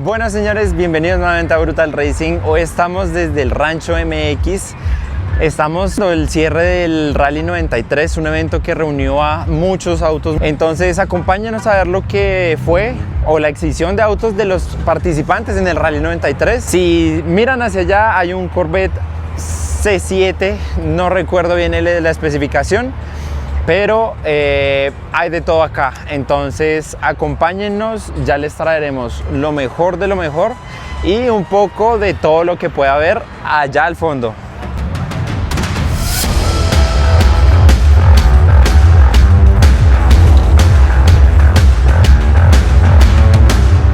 Bueno, señores, bienvenidos nuevamente a Brutal Racing. Hoy estamos desde el Rancho MX. Estamos en el cierre del Rally 93, un evento que reunió a muchos autos. Entonces, acompáñanos a ver lo que fue o la exhibición de autos de los participantes en el Rally 93. Si miran hacia allá, hay un Corvette C7, no recuerdo bien la especificación, pero hay de todo acá. Entonces acompáñennos, ya les traeremos lo mejor de lo mejor y un poco de todo lo que pueda haber allá al fondo.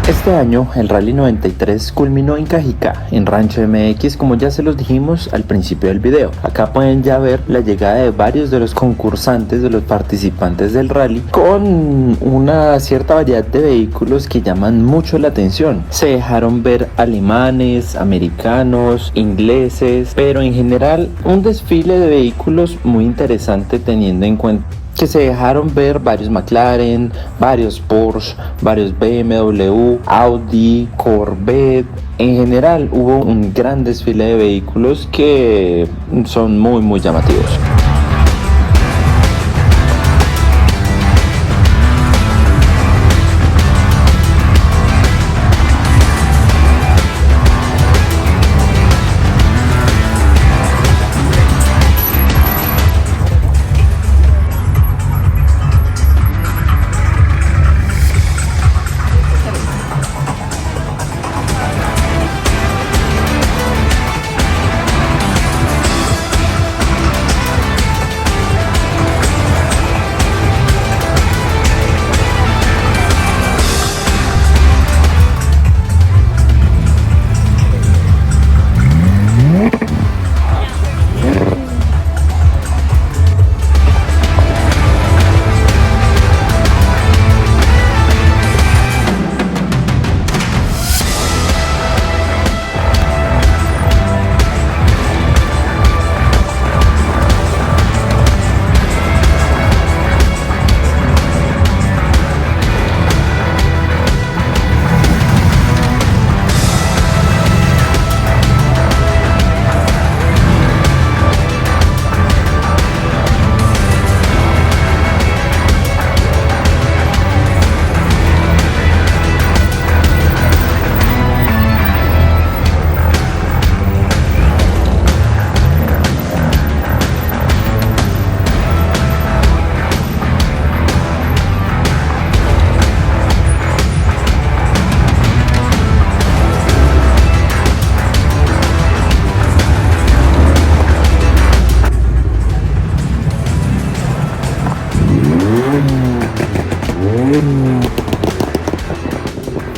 Este año el Rally 93 culminó en Cajicá, en Rancho MX, como ya se los dijimos al principio del video. Acá pueden ya ver la llegada de varios de los concursantes, de los participantes del rally, con una cierta variedad de vehículos que llaman mucho la atención. Se dejaron ver alemanes, americanos, ingleses, pero en general un desfile de vehículos muy interesante, teniendo en cuenta que se dejaron ver varios McLaren, varios Porsche, varios BMW, Audi, Corvette. En general hubo un gran desfile de vehículos que son muy llamativos.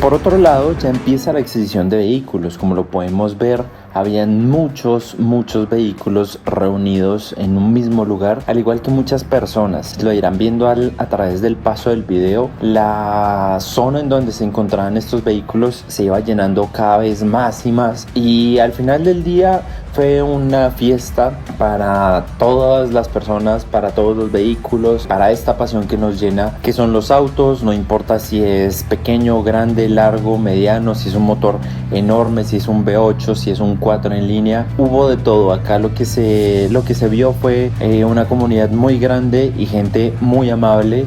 Por otro lado, ya empieza la exhibición de vehículos. Como lo podemos ver, habían muchos vehículos reunidos en un mismo lugar, al igual que muchas personas. Lo irán viendo a través del paso del video. La zona en donde se encontraban estos vehículos se iba llenando cada vez más y más, y al final del día fue una fiesta para todas las personas, para todos los vehículos, para esta pasión que nos llena, que son los autos. No importa si es pequeño, grande, largo, mediano, si es un motor enorme, si es un V8, si es un 4 en línea. Hubo de todo. Acá lo que se vio fue una comunidad muy grande y gente muy amable